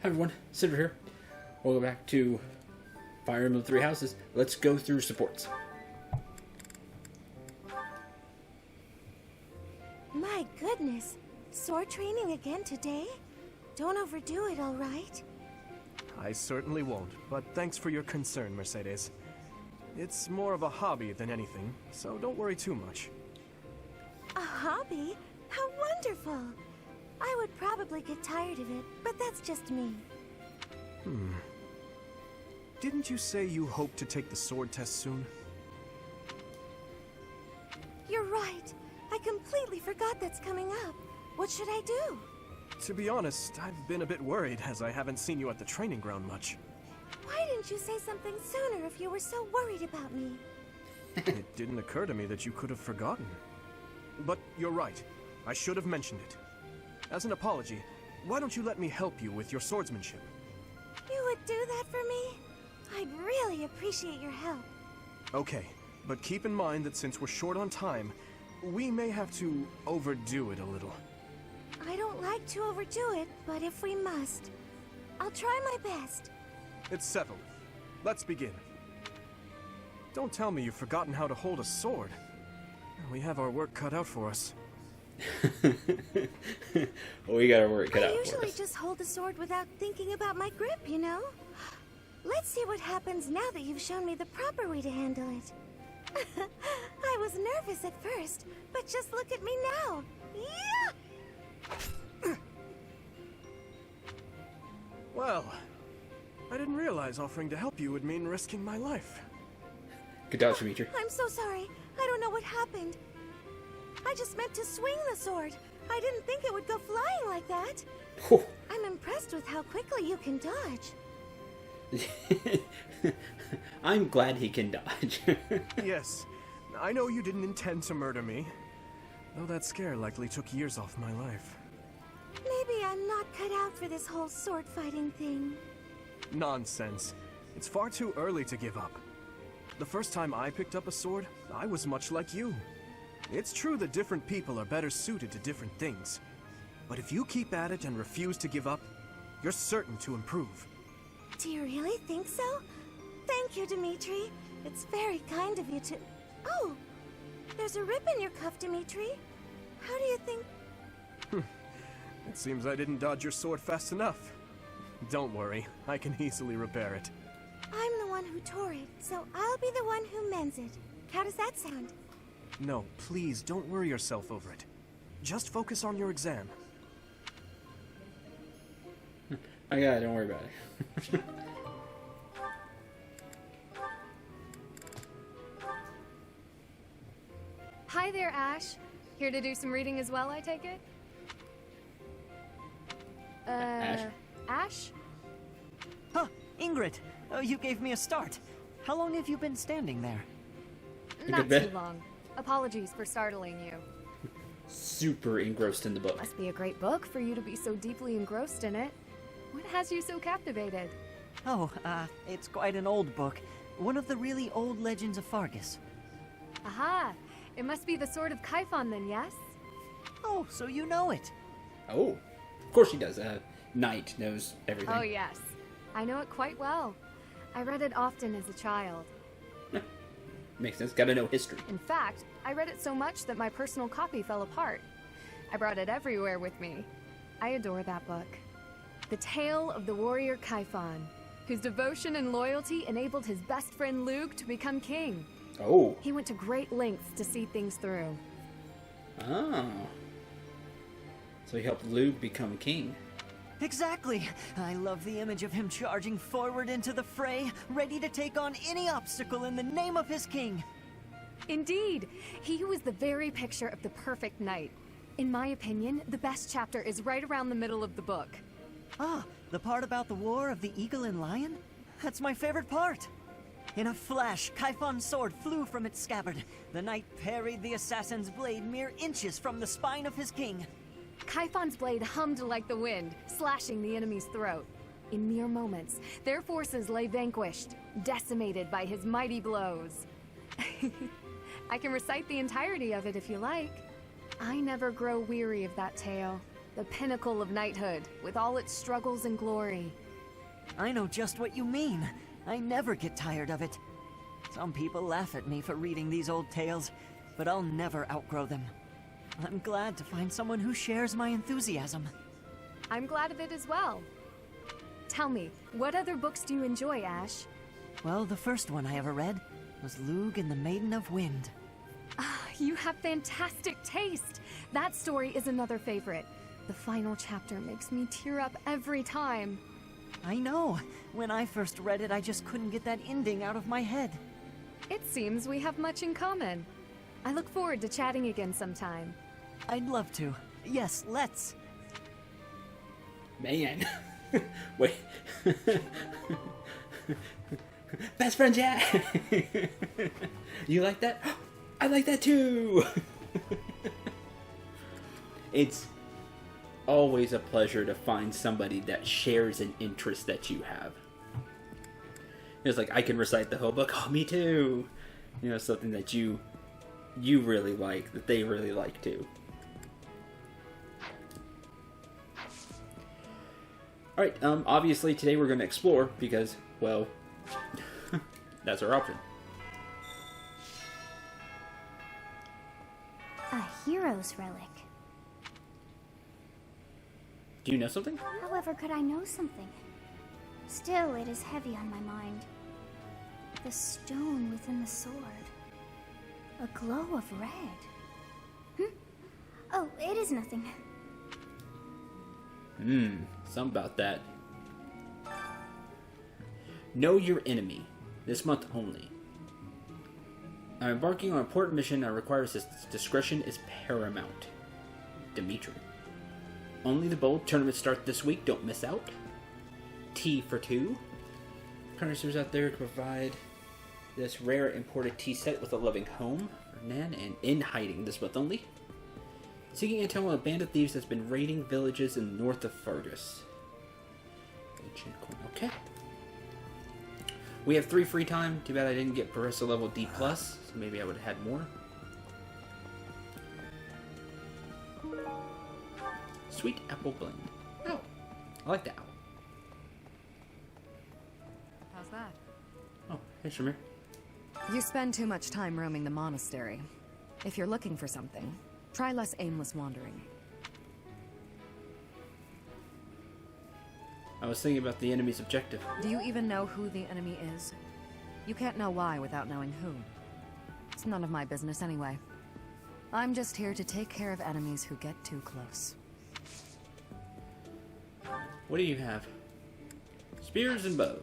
everyone, Cendril here. We'll go back to Fire Emblem Three Houses. Let's go through supports. My goodness, sword training again today? Don't overdo it, all right? I certainly won't, but thanks for your concern, Mercedes. It's more of a hobby than anything, so don't worry too much. A hobby? How wonderful! I would probably get tired of it, but that's just me. Didn't you say you hope to take the sword test soon? You're right. I completely forgot that's coming up. What should I do? To be honest, I've been a bit worried as I haven't seen you at the training ground much. Why didn't you say something sooner if you were so worried about me? It didn't occur to me that you could have forgotten. But you're right. I should have mentioned it. As an apology, why don't you let me help you with your swordsmanship? You would do that for me? I'd really appreciate your help. Okay, but keep in mind that since we're short on time, we may have to overdo it a little. I don't like to overdo it, but if we must, I'll try my best. It's settled. Let's begin. Don't tell me you've forgotten how to hold a sword. We have our work cut out for us. We got our work cut out I for usually us. just hold the sword without thinking about my grip, you know? Let's see what happens now that you've shown me the proper way to handle it. I was nervous at first, but just look at me now. Yeah! Well, I didn't realize offering to help you would mean risking my life. Good job, Dimitri. I'm so sorry. I don't know what happened. I just meant to swing the sword. I didn't think it would go flying like that. Whew. I'm impressed with how quickly you can dodge. I'm glad he can dodge. Yes, I know you didn't intend to murder me, though that scare likely took years off my life. Maybe I'm not cut out for this whole sword fighting thing. Nonsense. It's far too early to give up. The first time I picked up a sword, I was much like you. It's true that different people are better suited to different things. But if you keep at it and refuse to give up, you're certain to improve. Do you really think so? Thank you, Dimitri. It's very kind of you to... Oh! There's a rip in your cuff, Dimitri. How do you think... It seems I didn't dodge your sword fast enough. Don't worry, I can easily repair it. I'm the one who tore it, so I'll be the one who mends it. How does that sound? No, please don't worry yourself over it. Just focus on your exam. I got it, don't worry about it. Hi there, Ash. Here to do some reading as well, I take it? Ash? Huh, Ingrid, you gave me a start. How long have you been standing there? Not too long. Apologies for startling you. Super engrossed in the book. Must be a great book for you to be so deeply engrossed in it. What has you so captivated? Oh, it's quite an old book. One of the really old legends of Fargus. Aha! It must be the Sword of Kaifon then, yes? Oh, so you know it. Oh, of course she does. Knight knows everything. Oh, yes. I know it quite well. I read it often as a child. Makes sense. Gotta know history. In fact, I read it so much that my personal copy fell apart. I brought it everywhere with me. I adore that book. The tale of the warrior Kaifon, whose devotion and loyalty enabled his best friend Luke to become king. Oh. He went to great lengths to see things through. Oh. So he helped Luke become king. Exactly. I love the image of him charging forward into the fray, ready to take on any obstacle in the name of his king. Indeed, he was the very picture of the perfect knight. In my opinion, the best chapter is right around the middle of the book. Ah, the part about the war of the eagle and lion? That's my favorite part. In a flash, Kaifon's sword flew from its scabbard. The knight parried the assassin's blade mere inches from the spine of his king. Kaifon's blade hummed like the wind, slashing the enemy's throat. In mere moments, their forces lay vanquished, decimated by his mighty blows. I can recite the entirety of it if you like. I never grow weary of that tale. the pinnacle of knighthood, with all its struggles and glory. I know just what you mean. I never get tired of it. Some people laugh at me for reading these old tales, but I'll never outgrow them. I'm glad to find someone who shares my enthusiasm. I'm glad of it as well. Tell me, what other books do you enjoy, Ash? Well, the first one I ever read was Lug and the Maiden of Wind. You have fantastic taste. That story is another favorite. The final chapter makes me tear up every time. I know. When I first read it, I just couldn't get that ending out of my head. It seems we have much in common. I look forward to chatting again sometime. I'd love to. Yes, let's. Man. Wait. Best friend Jack! You like that? I like that too! It's always a pleasure to find somebody that shares an interest that you have. It's like, I can recite the whole book. Oh, me too! You know, something that you really like, that they really like too. Alright, obviously today we're going to explore because, well, that's our option. A hero's relic. Do you know something? However, could I know something? Still, it is heavy on my mind. The stone within the sword. A glow of red. Oh, it is nothing. Something about that. Know your enemy. This month only. I'm embarking on an important mission that requires discretion is paramount. Dimitri. Only the bold tournaments start this week. Don't miss out. Tea for 2. Connoisseurs out there to provide this rare imported tea set with a loving home for Nan and in hiding this month only. Seeking intel on a band of thieves that's been raiding villages in the north of Fergus. Ancient coin. Okay. We have 3 free time. Too bad I didn't get Professor level D+, so maybe I would have had more. Sweet apple blend. Oh, I like that apple. How's that? Oh, hey Shamir. You spend too much time roaming the monastery. If you're looking for something, try less aimless wandering. I was thinking about the enemy's objective. Do you even know who the enemy is? You can't know why without knowing who. It's none of my business anyway. I'm just here to take care of enemies who get too close. What do you have? Spears and bow.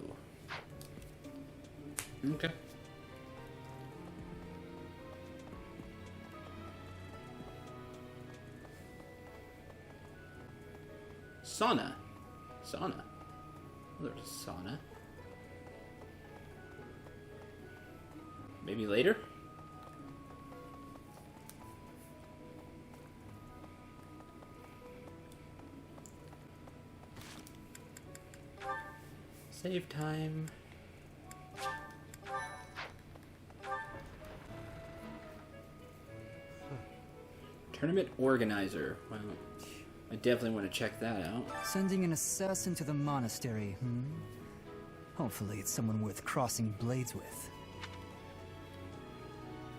Okay. Sauna. Sauna. There's a sauna. Maybe later? Save time. Tournament organizer. Well, I definitely want to check that out. Sending an assassin to the monastery, Hopefully it's someone worth crossing blades with.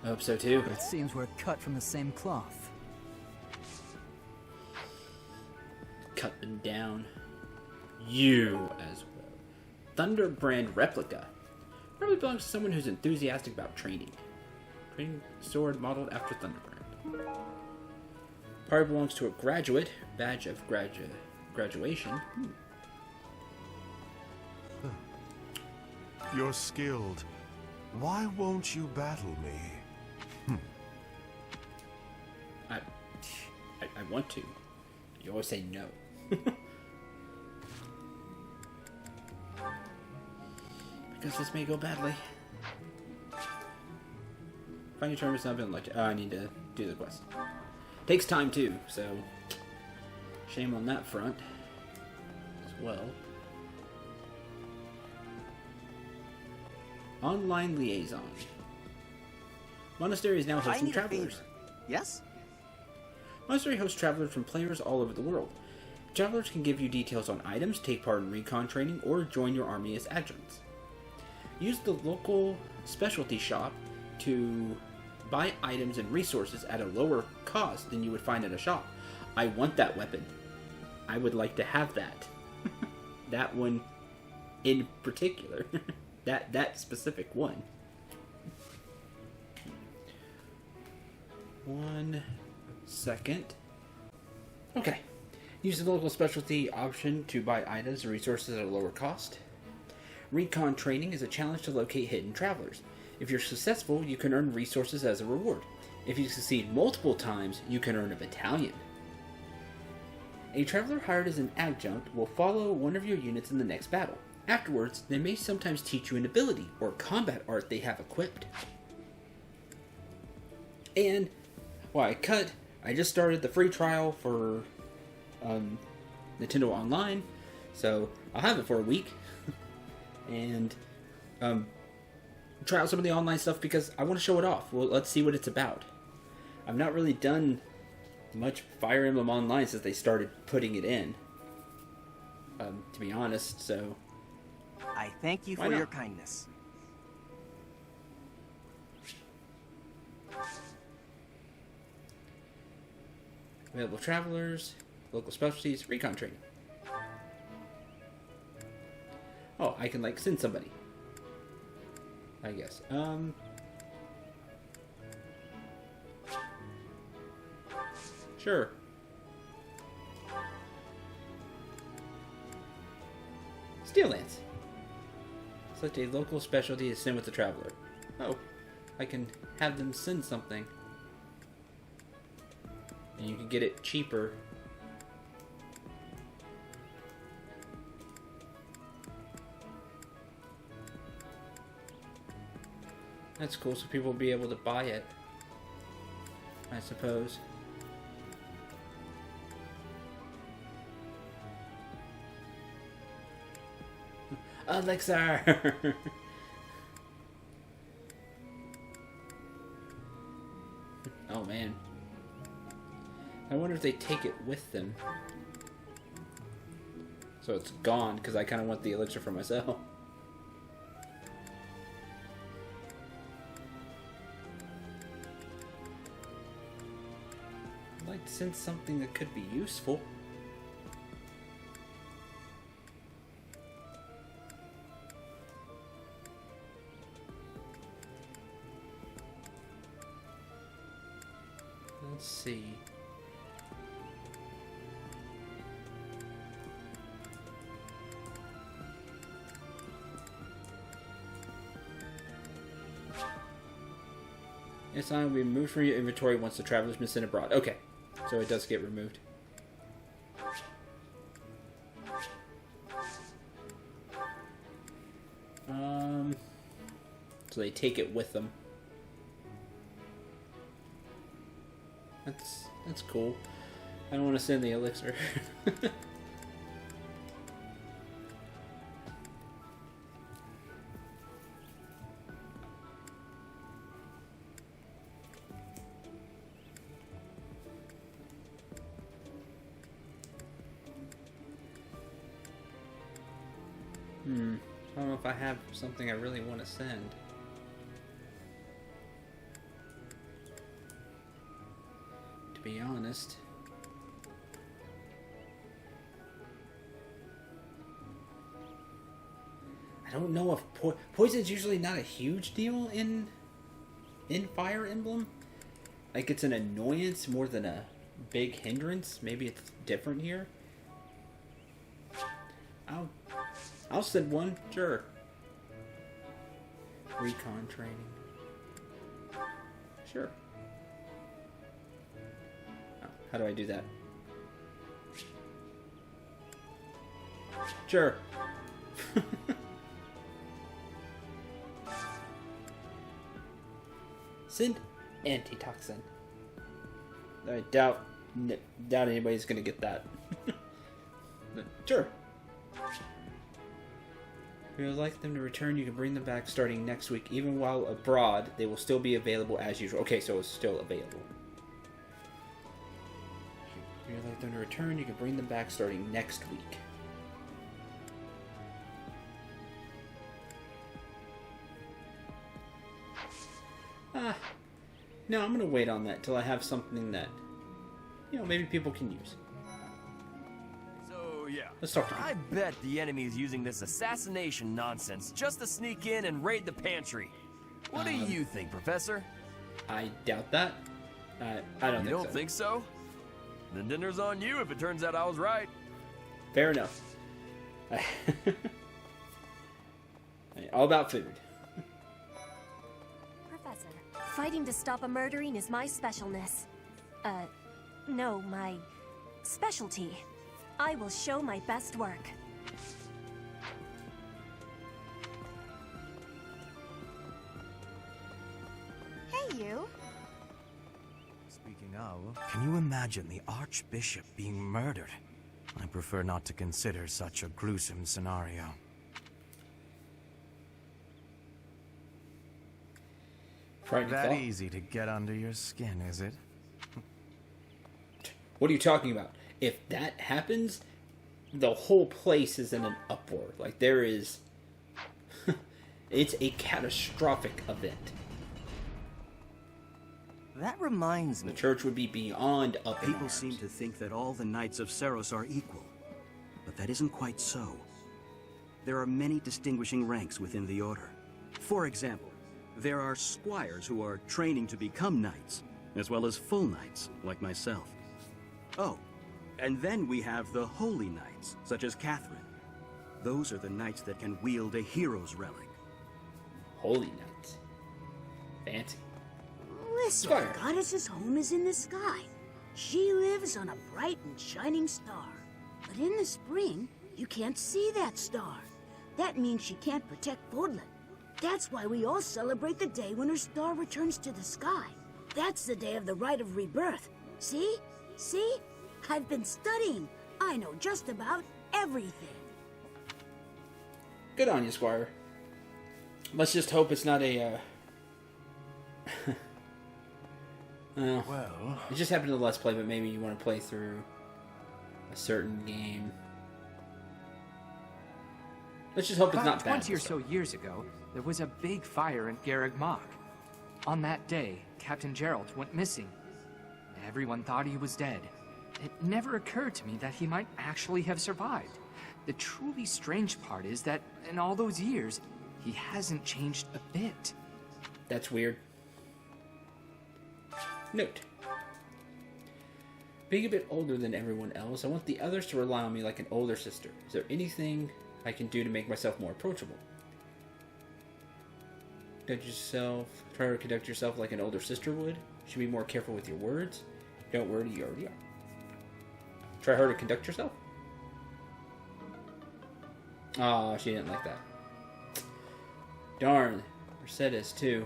I hope so too. But it seems we're cut from the same cloth. Cut them down. You as well. Thunderbrand replica. Probably belongs to someone who's enthusiastic about training. Training sword modeled after Thunderbrand. Probably belongs to a graduate. Badge of graduation. You're skilled. Why won't you battle me? I want to. You always say no. Because this may go badly. Find your tournament's not been elected. Oh, I need to do the quest. Takes time too, so shame on that front as well. Online liaison. Monastery is now hosting travelers. Yes? Monastery hosts travelers from players all over the world. Travelers can give you details on items, take part in recon training, or join your army as adjuncts. Use the local specialty shop to buy items and resources at a lower cost than you would find at a shop. I want that weapon. I would like to have that. That one in particular. that specific one. 1 second. Okay. Use the local specialty option to buy items and resources at a lower cost. Recon Training is a challenge to locate hidden travelers. If you're successful, you can earn resources as a reward. If you succeed multiple times, you can earn a battalion. A traveler hired as an adjunct will follow one of your units in the next battle. Afterwards, they may sometimes teach you an ability or combat art they have equipped. And, while I just started the free trial for Nintendo Online, so I'll have it for a week. And try out some of the online stuff because I want to show it off. Well, let's see what it's about. I've not really done much Fire Emblem Online since they started putting it in, to be honest, so I thank you for your kindness. Available travelers, local specialties, recon training. Oh, I can, like, send somebody. I guess. Sure. Steel Lance. Select a local specialty to send with the traveler. Oh, I can have them send something. And you can get it cheaper. That's cool, so people will be able to buy it, I suppose. Elixir! Oh man. I wonder if they take it with them. So it's gone, because I kind of want the elixir for myself. I'd like to send something that could be useful. Let's see. It's not going to be removed from your inventory once the traveler's been sent abroad. Okay, so it does get removed. So they take it with them. That's cool. I don't want to send the elixir. I don't know if I have something I really want to send. To be honest. I don't know if poison's usually not a huge deal in Fire Emblem. Like, it's an annoyance more than a big hindrance. Maybe it's different here. I'll send one, sure. Recon Training. Sure. Oh, how do I do that? Sure. Send antitoxin. I doubt anybody's gonna get that. Sure. If you would like them to return, you can bring them back starting next week. Even while abroad, they will still be available as usual. Okay, so it's still available. you'd like them to return, you can bring them back starting next week. No, I'm gonna wait on that till I have something that, you know, maybe people can use. So, yeah. Let's talk to people. I bet the enemy is using this assassination nonsense just to sneak in and raid the pantry. What do you think, Professor? I doubt that. I don't think so. You don't think so? Then dinner's on you if it turns out I was right. Fair enough. All about food. Professor, fighting to stop a murdering is my specialness. No, my specialty. I will show my best work. Hey, you. Speaking of, can you imagine the Archbishop being murdered? I prefer not to consider such a gruesome scenario. Frightening That thought. easy to get under your skin, is it? What are you talking about? If that happens, the whole place is in an uproar. Like, there is... it's a catastrophic event. That reminds The me. church would be beyond up in People arms. seem to think that all the knights of Seros are equal, but that isn't quite so. There are many distinguishing ranks within the order. For example, there are squires who are training to become knights, as well as full knights, like myself. Oh, and then we have the holy knights, such as Catherine. Those are the knights that can wield a hero's relic. Holy knights. Fancy. Listen, Squire. the goddess's home is in the sky. She lives on a bright and shining star. But in the spring, you can't see that star. That means she can't protect Fordland. That's why we all celebrate the day when her star returns to the sky. That's the day of the Rite of Rebirth. See? See? I've been studying. I know just about everything. Good on you, Squire. Let's just hope it's not a, Well, it just happened to Let's Play, but maybe you want to play through a certain game. Let's just hope it's not About bad. 20 or so years ago, there was a big fire in Garreg Mach. On that day, Captain Gerald went missing. Everyone thought he was dead. It never occurred to me that he might actually have survived. The truly strange part is that in all those years, he hasn't changed a bit. That's weird. Note. Being a bit older than everyone else, I want the others to rely on me like an older sister. Is there anything I can do to make myself more approachable? Try to conduct yourself like an older sister would. You should be more careful with your words. Don't worry, you already are. Try harder to conduct yourself. Aw, she didn't like that. Darn. Mercedes, too.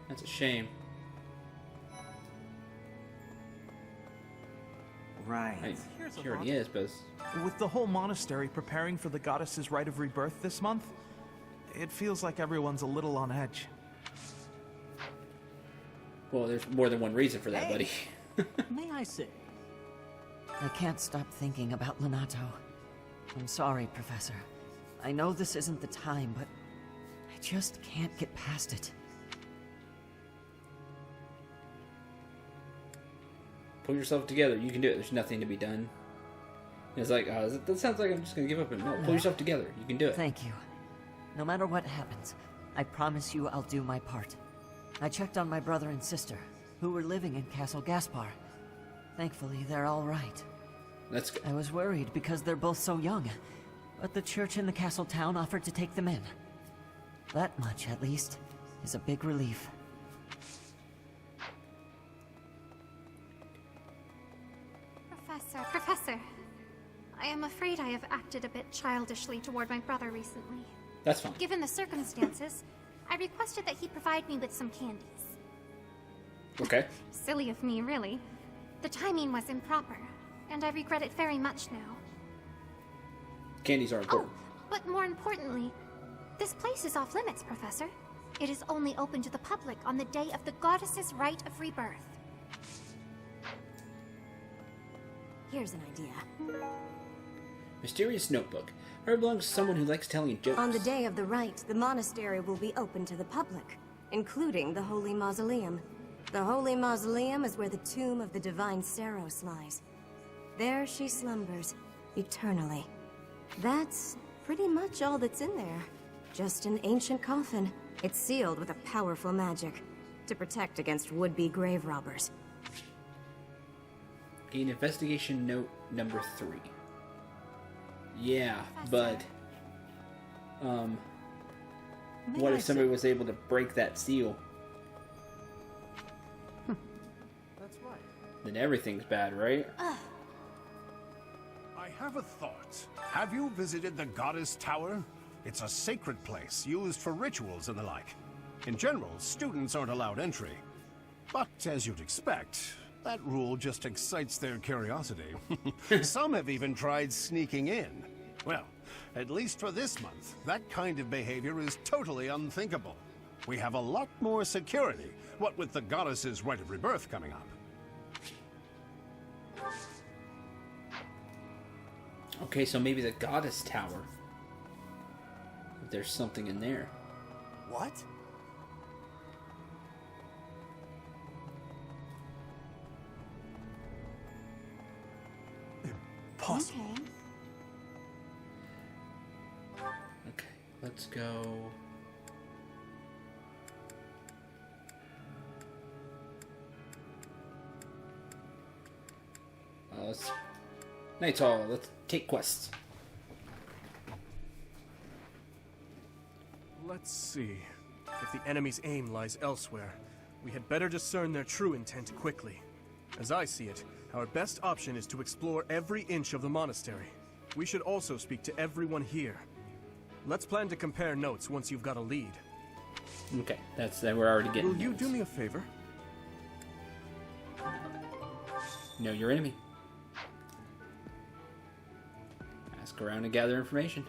That's a shame. Right. She already is, but... With the whole monastery preparing for the goddess's Rite of Rebirth this month, it feels like everyone's a little on edge. Well, there's more than one reason for that, buddy. May I say? I can't stop thinking about Lenato. I'm sorry, Professor. I know this isn't the time, but I just can't get past it. Pull yourself together. You can do it. There's nothing to be done. It's like, that sounds like I'm just going to give up. No, pull yourself together. You can do it. Thank you. No matter what happens, I promise you I'll do my part. I checked on my brother and sister, who were living in Castle Gaspar. Thankfully, they're all right. That's good. I was worried because they're both so young, but the church in the castle town offered to take them in. That much, at least, is a big relief. Professor, I am afraid I have acted a bit childishly toward my brother recently. That's fine. Given the circumstances, I requested that he provide me with some candies. Okay. Silly of me, really. The timing was improper, and I regret it very much now. Candies are important. But more importantly, this place is off limits, Professor. It is only open to the public on the day of the goddess's Rite of Rebirth. Here's an idea. Mysterious notebook. Her belongs to someone who likes telling jokes. On the day of the rite, the monastery will be open to the public, including the Holy Mausoleum. The Holy Mausoleum is where the tomb of the divine Seros lies. There she slumbers, eternally. That's pretty much all that's in there. Just an ancient coffin. It's sealed with a powerful magic to protect against would-be grave robbers. Gain investigation note number 3. Yeah, but what if somebody was able to break that seal? That's right. Then everything's bad, right? I have a thought. Have you visited the Goddess Tower? It's a sacred place used for rituals and the like. In general, students aren't allowed entry. But as you'd expect, that rule just excites their curiosity. Some have even tried sneaking in. Well, at least for this month, that kind of behavior is totally unthinkable. We have a lot more security, what with the Goddess's Rite of Rebirth coming up. Okay, so maybe the Goddess Tower. There's something in there. What? Impossible. Okay, let's go. Night's all. Let's take quests. Let's see. If the enemy's aim lies elsewhere, we had better discern their true intent quickly. As I see it, our best option is to explore every inch of the monastery. We should also speak to everyone here. Let's plan to compare notes once you've got a lead. Okay, we're already getting. Will you do me a favor? Know your enemy. Ask around and gather information.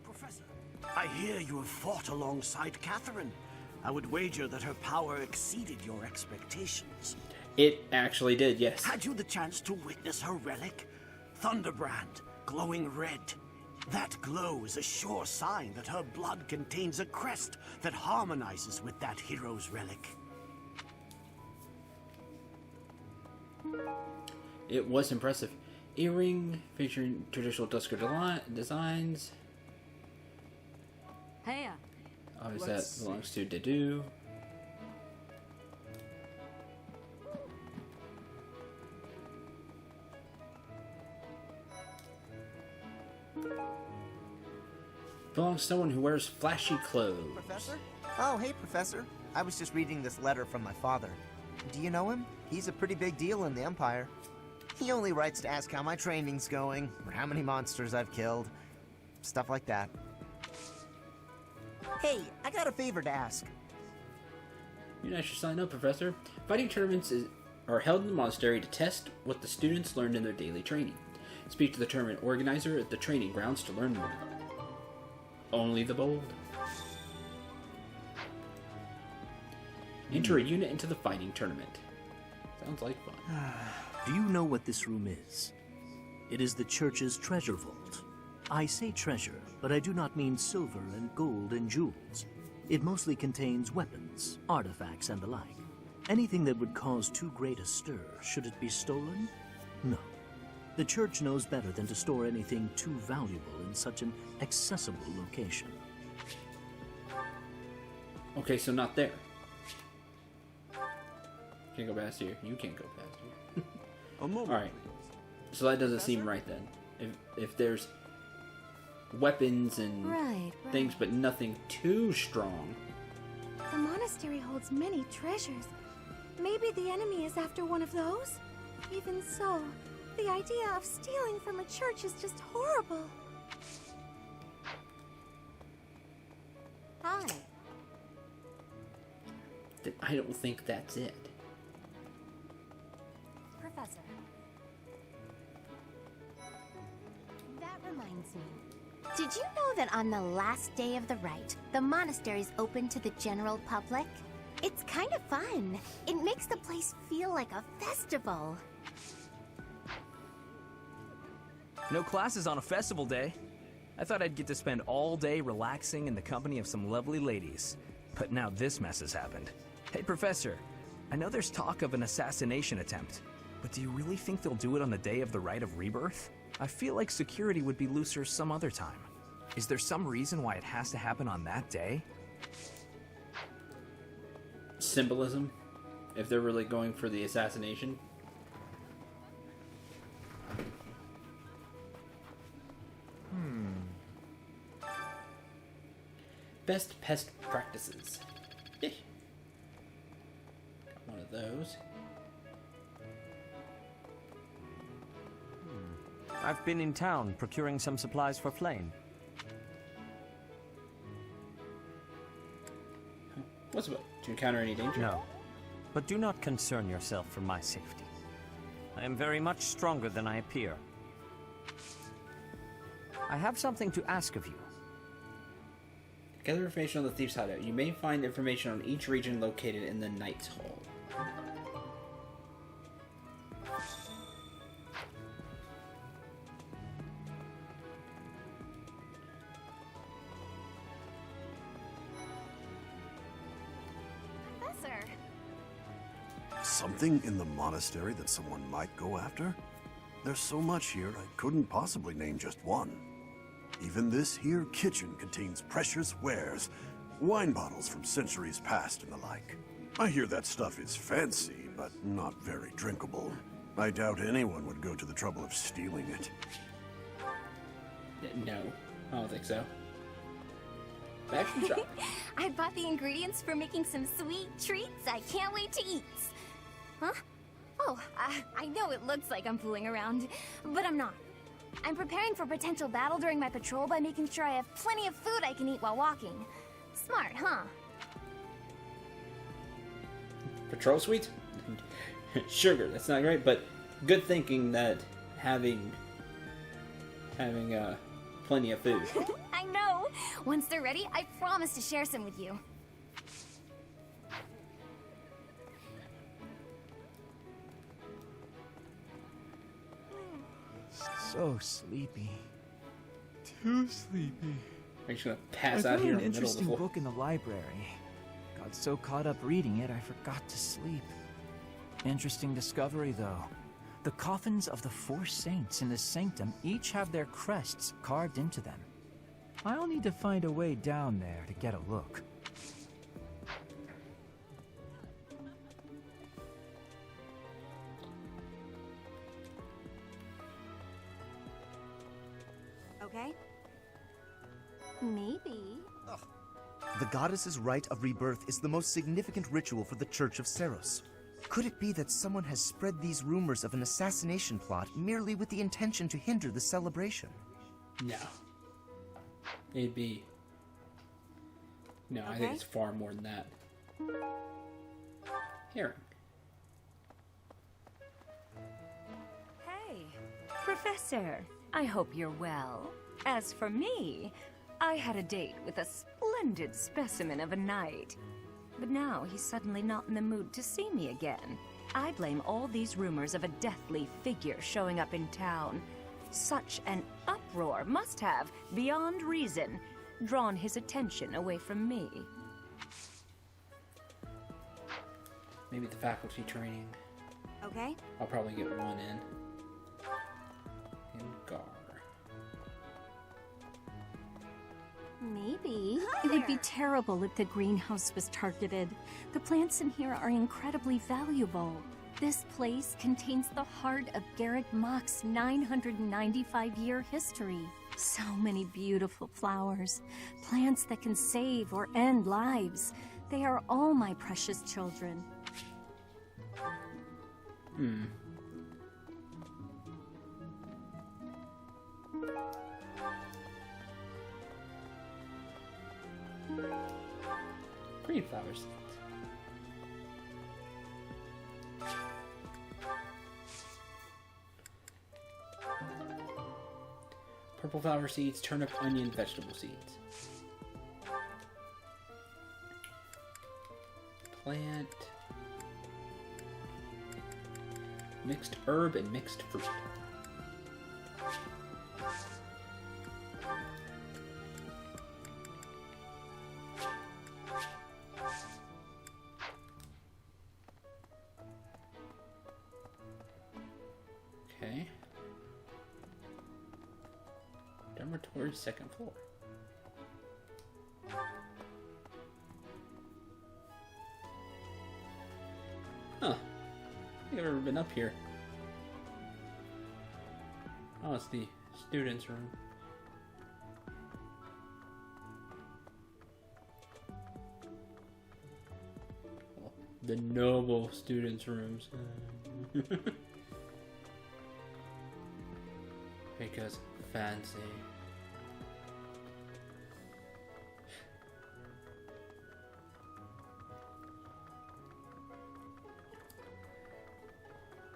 Professor, I hear you have fought alongside Catherine. I would wager that her power exceeded your expectations. It actually did, yes. Had you the chance to witness her relic? Thunderbrand, glowing red. That glow is a sure sign that her blood contains a crest that harmonizes with that hero's relic. It was impressive. Earring featuring traditional Dusker designs. Hey. Obviously that belongs to Dedu. Belongs to someone who wears flashy clothes. Professor? Oh, hey, Professor. I was just reading this letter from my father. Do you know him? He's a pretty big deal in the Empire. He only writes to ask how my training's going, or how many monsters I've killed. Stuff like that. Hey, I got a favor to ask. You guys should sign up, Professor. Fighting tournaments are held in the monastery to test what the students learned in their daily training. Speak to the tournament organizer at the training grounds to learn more. Only the bold. Enter a unit into the fighting tournament. Sounds like fun. Do you know what this room is? It is the church's treasure vault. I say treasure, but I do not mean silver and gold and jewels. It mostly contains weapons, artifacts, and the like. Anything that would cause too great a stir, should it be stolen? No. The church knows better than to store anything too valuable in such an accessible location. Okay, so not there. Can't go past here. You can't go past here. Alright. So that doesn't seem right then. If there's weapons and things, but nothing too strong. The monastery holds many treasures. Maybe the enemy is after one of those? Even so, the idea of stealing from a church is just horrible. Hi. I don't think that's it. Professor. That reminds me. Did you know that on the last day of the rite, the monastery is open to the general public? It's kind of fun. It makes the place feel like a festival. No classes on a festival day. I thought I'd get to spend all day relaxing in the company of some lovely ladies. But now this mess has happened. Hey, Professor, I know there's talk of an assassination attempt, but do you really think they'll do it on the day of the Rite of Rebirth? I feel like security would be looser some other time. Is there some reason why it has to happen on that day? Symbolism, if they're really going for the assassination. Best pest practices. Got one of those. I've been in town procuring some supplies for Flame. What's about? To encounter any danger? No. But do not concern yourself for my safety. I am very much stronger than I appear. I have something to ask of you. Gather information on the Thieves' Hideout. You may find information on each region located in the Knight's Hall. Professor! Something in the monastery that someone might go after? There's so much here, I couldn't possibly name just one. Even this here kitchen contains precious wares, wine bottles from centuries past and the like. I hear that stuff is fancy, but not very drinkable. I doubt anyone would go to the trouble of stealing it. No, I don't think so. Fashion shop. I bought the ingredients for making some sweet treats I can't wait to eat. Huh? Oh, I know it looks like I'm fooling around, but I'm not. I'm preparing for potential battle during my patrol by making sure I have plenty of food I can eat while walking. Smart, huh? Patrol suites? Sugar, that's not great, but good thinking that having plenty of food. I know! Once they're ready, I promise to share some with you. So sleepy. Too sleepy. Are you just gonna pass I out found here an in the middle of the interesting floor? book in the library. Got so caught up reading it, I forgot to sleep. Interesting discovery, though. The coffins of the 4 saints in the sanctum each have their crests carved into them. I'll need to find a way down there to get a look. Okay? Maybe. The goddess's rite of rebirth is the most significant ritual for the Church of Seros. Could it be that someone has spread these rumors of an assassination plot merely with the intention to hinder the celebration? No. It'd be... No, I think it's far more than that. Heron. Hey, Professor. I hope you're well. As for me, I had a date with a splendid specimen of a knight. But now he's suddenly not in the mood to see me again. I blame all these rumors of a deathly figure showing up in town. Such an uproar must have, beyond reason, drawn his attention away from me. Maybe the faculty training. Okay. I'll probably get one in. Gar. Maybe. It would be terrible if the greenhouse was targeted. The plants in here are incredibly valuable. This place contains the heart of Garreg Mach's 995-year history. So many beautiful flowers, plants that can save or end lives. They are all my precious children. Green flower seeds. Purple flower seeds, turnip, onion, vegetable seeds. plant. Mixed herb and mixed fruit. Okay. Dormitory, second floor. Huh. I've never been up here. Oh, it's the students' room. Oh, the noble students' rooms. Because fancy.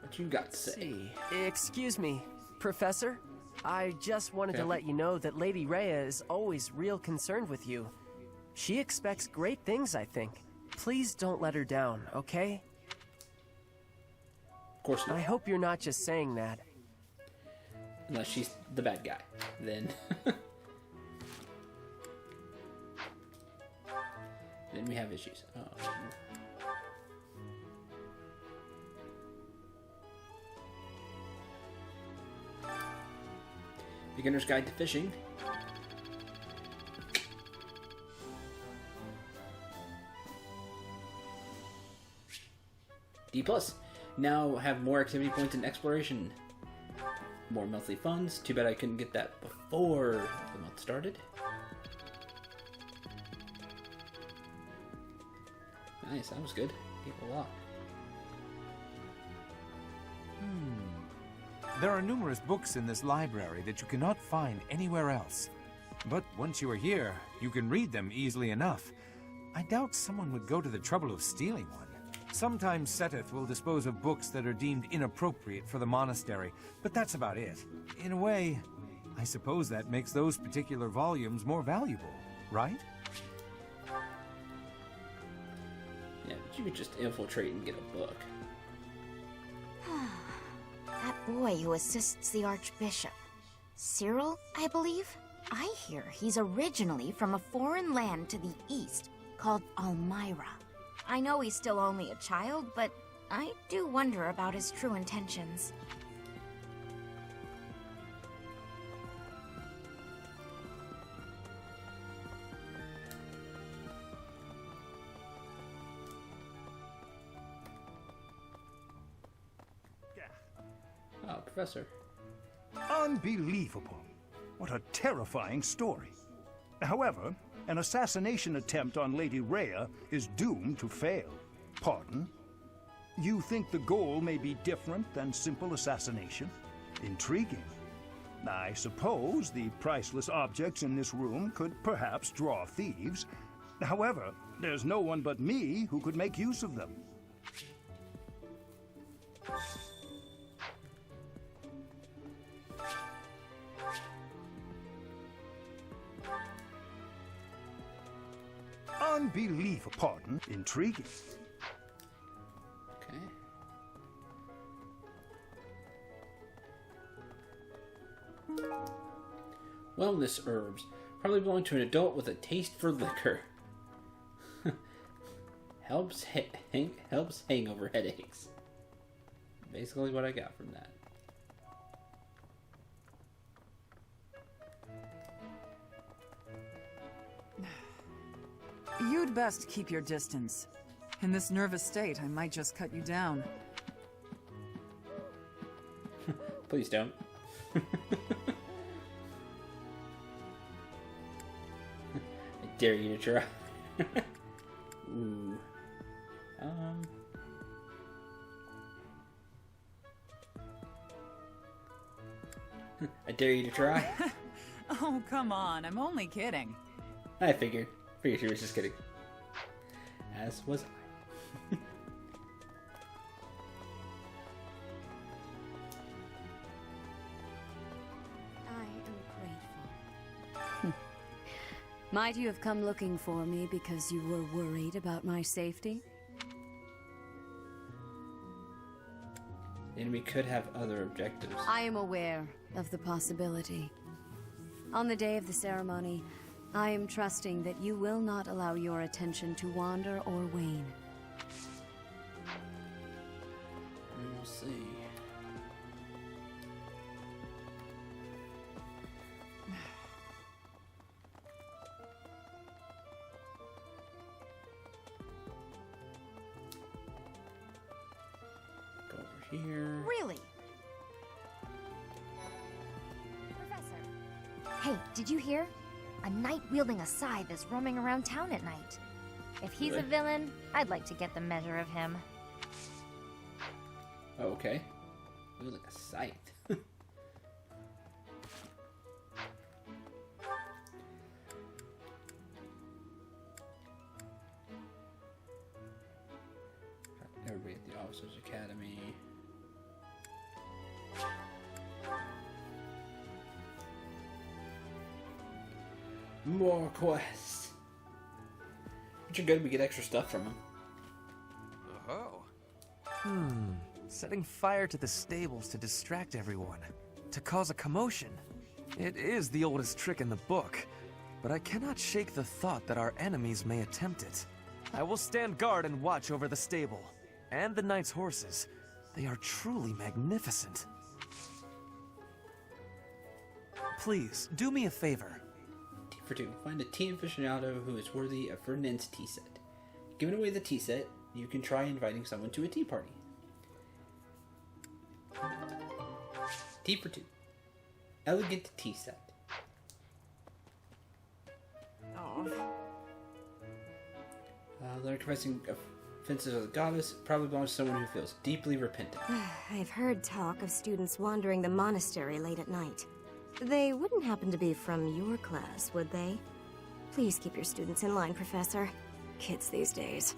What you got to say? Excuse me, Professor? I just wanted to let you know that Lady Rhea is always real concerned with you. She expects great things, I think. Please don't let her down, okay? Of course not. I hope you're not just saying that. Unless she's the bad guy, then. Then we have issues. Oh. Beginner's Guide to Fishing. D+. Now have more activity points and exploration. More monthly funds. Too bad I couldn't get that before the month started. Nice, that was good. Gave a lot. There are numerous books in this library that you cannot find anywhere else. But once you are here, you can read them easily enough. I doubt someone would go to the trouble of stealing one. Sometimes Seteth will dispose of books that are deemed inappropriate for the monastery, but that's about it. In a way, I suppose that makes those particular volumes more valuable, right? Yeah, but you could just infiltrate and get a book. That boy who assists the Archbishop. Cyril, I believe? I hear he's originally from a foreign land to the east called Almyra. I know he's still only a child, but I do wonder about his true intentions. Oh, Professor. Unbelievable. What a terrifying story. However, an assassination attempt on Lady Rhea is doomed to fail. Pardon? You think the goal may be different than simple assassination? Intriguing. I suppose the priceless objects in this room could perhaps draw thieves. However, there's no one but me who could make use of them. Unbelievable. Pardon? Intriguing. Okay. Wellness herbs. Probably belong to an adult with a taste for liquor. helps hangover headaches. Basically what I got from that. You'd best keep your distance. In this nervous state, I might just cut you down. Please don't. I dare you to try. Ooh. I dare you to try. Oh, come on. I'm only kidding. I figured. Figured she was just kidding. As was I. I am grateful. Might you have come looking for me because you were worried about my safety? The enemy could have other objectives. I am aware of the possibility. On the day of the ceremony, I am trusting that you will not allow your attention to wander or wane. We'll see. Go over here. Really? Hey, did you hear? A knight wielding a scythe is roaming around town at night. If he's a villain, I'd like to get the measure of him. Oh, okay. Wielding a scythe. Everybody at the Officers Academy. More quests. Which are good, we get extra stuff from them. Oh. Setting fire to the stables to distract everyone. To cause a commotion. It is the oldest trick in the book, but I cannot shake the thought that our enemies may attempt it. I will stand guard and watch over the stable. And the knight's horses. They are truly magnificent. Please, do me a favor. For 2, find a tea aficionado who is worthy of Ferdinand's tea set. Giving away the tea set, you can try inviting someone to a tea party. Tea for 2. Elegant tea set. Oh. Learn confessing offenses of the goddess probably belongs to someone who feels deeply repentant. I've heard talk of students wandering the monastery late at night. They wouldn't happen to be from your class, would they? Please keep your students in line, Professor. Kids these days.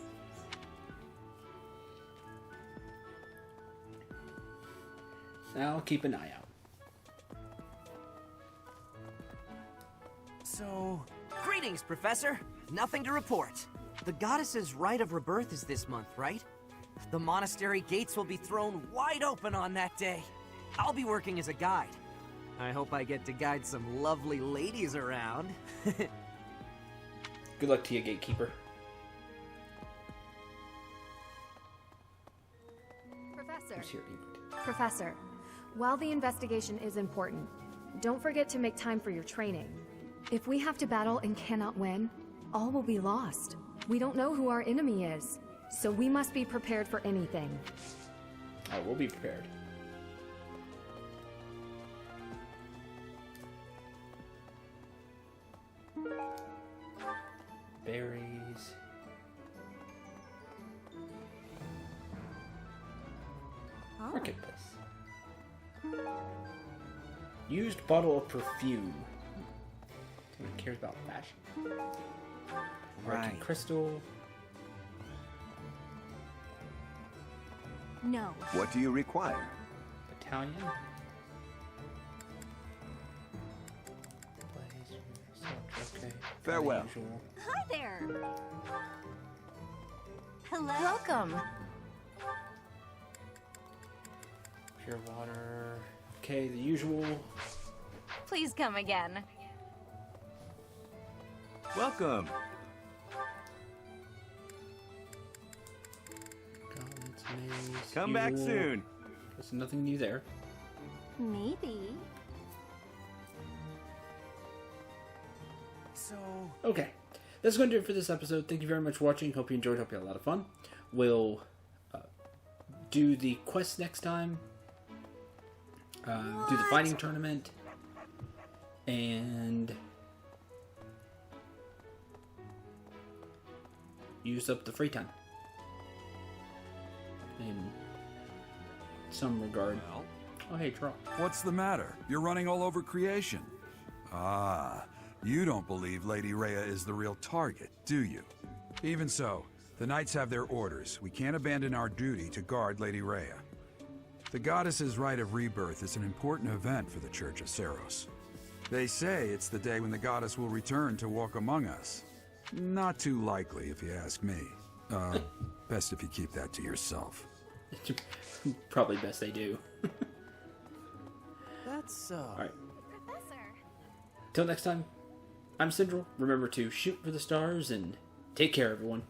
I'll keep an eye out. So, greetings, Professor. Nothing to report. The goddess's Rite of Rebirth is this month, right? The monastery gates will be thrown wide open on that day. I'll be working as a guide. I hope I get to guide some lovely ladies around. Good luck to you, Gatekeeper. Professor, while the investigation is important, don't forget to make time for your training. If we have to battle and cannot win, all will be lost. We don't know who our enemy is, so we must be prepared for anything. Oh, we'll be prepared. Berries. Marketplace. Used bottle of perfume. Someone cares about fashion. Right. Crystal. No. What do you require? Battalion. Okay. Farewell. Hi there. Hello. Welcome. Pure water. Okay, the usual. Please come again. Welcome. Gauntlets, mace, Come back usual. soon. There's nothing new there. Maybe. So. Okay. That's going to do it for this episode. Thank you very much for watching. Hope you enjoyed. Hope you had a lot of fun. We'll do the quest next time. Do the fighting tournament. And use up the free time. In some regard. Oh, hey, Troll. What's the matter? You're running all over creation. Ah, you don't believe Lady Rhea is the real target, do you? Even so, the Knights have their orders. We can't abandon our duty to guard Lady Rhea. The Goddess's Rite of Rebirth is an important event for the Church of Seiros. They say it's the day when the Goddess will return to walk among us. Not too likely, if you ask me. Best if you keep that to yourself. Probably best they do. That's, Alright. Till next time, I'm Cendril. Remember to shoot for the stars and take care, everyone.